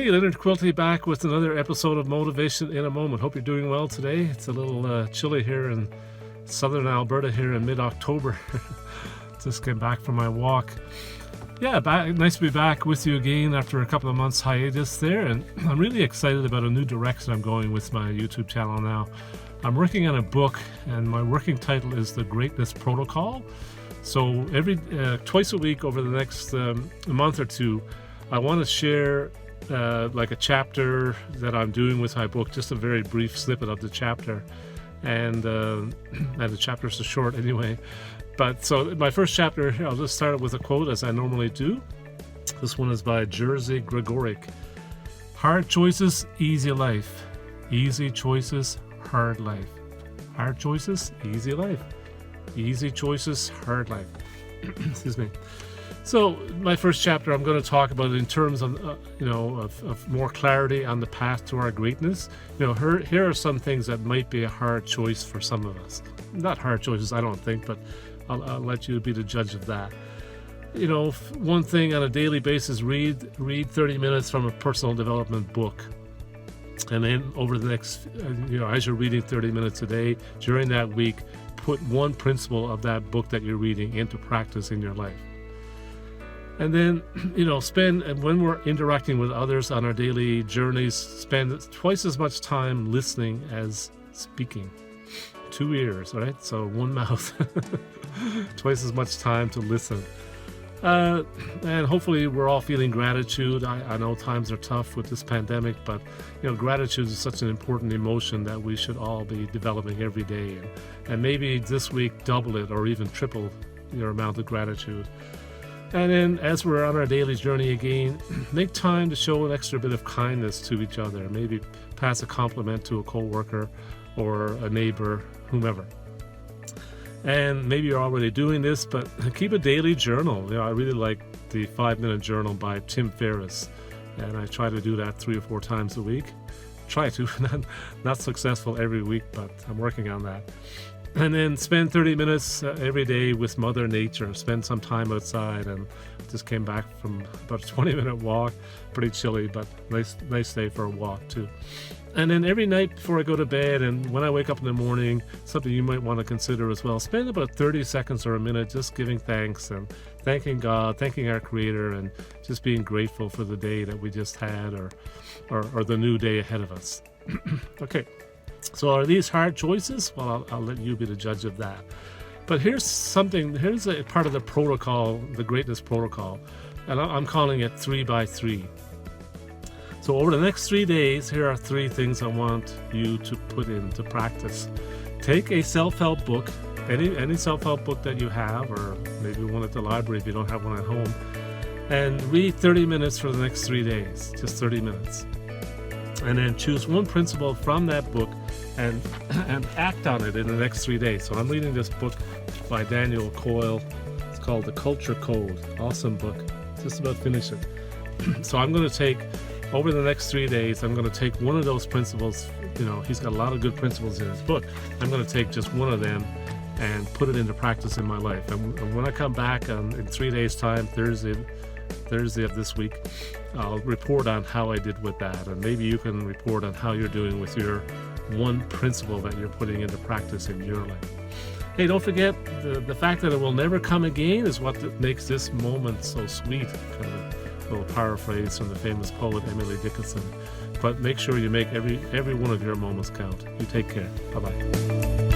Hey, Leonard Quilty back with another episode of Motivation in a Moment. Hope you're doing well today. It's a little chilly here in southern Alberta here in mid-October. Just came back from my walk. Yeah, nice to be back with you again after a couple of months hiatus there, and I'm really excited about a new direction I'm going with my YouTube channel now. I'm working on a book, and my working title is The Greatness Protocol. So twice a week over the next month or two, I want to share like a chapter that I'm doing with my book, just a very brief snippet of the chapter, and the chapters are short anyway. But so my first chapter here, I'll just start it with a quote as I normally do. This one is by Jerzy Gregorek. Hard choices, easy life. Easy choices, hard life. Hard choices, easy life. Easy choices, hard life. Excuse me. So my first chapter, I'm going to talk about it in terms of, of more clarity on the path to our greatness. Here are some things that might be a hard choice for some of us. Not hard choices, I don't think, but I'll let you be the judge of that. One thing on a daily basis, read 30 minutes from a personal development book. And then over the next, as you're reading 30 minutes a day, during that week, put one principle of that book that you're reading into practice in your life. And then, when we're interacting with others on our daily journeys, spend twice as much time listening as speaking. 2 ears, right? So one mouth. Twice as much time to listen. And hopefully we're all feeling gratitude. I know times are tough with this pandemic, but gratitude is such an important emotion that we should all be developing every day. And maybe this week double it or even triple your amount of gratitude. And then as we're on our daily journey again, make time to show an extra bit of kindness to each other. Maybe pass a compliment to a coworker or a neighbor, whomever. And maybe you're already doing this, but keep a daily journal. I really like the 5-minute journal by Tim Ferriss, and I try to do that 3 or 4 times a week. Try to, not successful every week, but I'm working on that. And then spend 30 minutes every day with Mother Nature. Spend some time outside, and just came back from about a 20-minute walk. Pretty chilly, but nice day for a walk too. And then every night before I go to bed and when I wake up in the morning, something you might want to consider as well, spend about 30 seconds or a minute just giving thanks and thanking God, thanking our Creator, and just being grateful for the day that we just had or the new day ahead of us. Okay, so are these hard choices? Well, I'll let you be the judge of that. But here's a part of the protocol, the Greatness Protocol, and I'm calling it 3x3. So over the next 3 days, here are 3 things I want you to put into practice. Take a self-help book, any self-help book that you have, or maybe one at the library if you don't have one at home, and read 30 minutes for the next 3 days, just 30 minutes. And then choose one principle from that book and act on it in the next 3 days. So I'm reading this book by Daniel Coyle. It's called The Culture Code. Awesome book. Just about finish it. So I'm going to take, over the next 3 days, I'm going to take one of those principles. He's got a lot of good principles in his book. I'm going to take just one of them and put it into practice in my life. And when I come back in 3 days' time, Thursday of this week, I'll report on how I did with that. And maybe you can report on how you're doing with your one principle that you're putting into practice in your life. Hey, don't forget, the fact that it will never come again is what makes this moment so sweet. Kind of a little paraphrase from the famous poet Emily Dickinson. But make sure you make every one of your moments count. You take care. Bye-bye.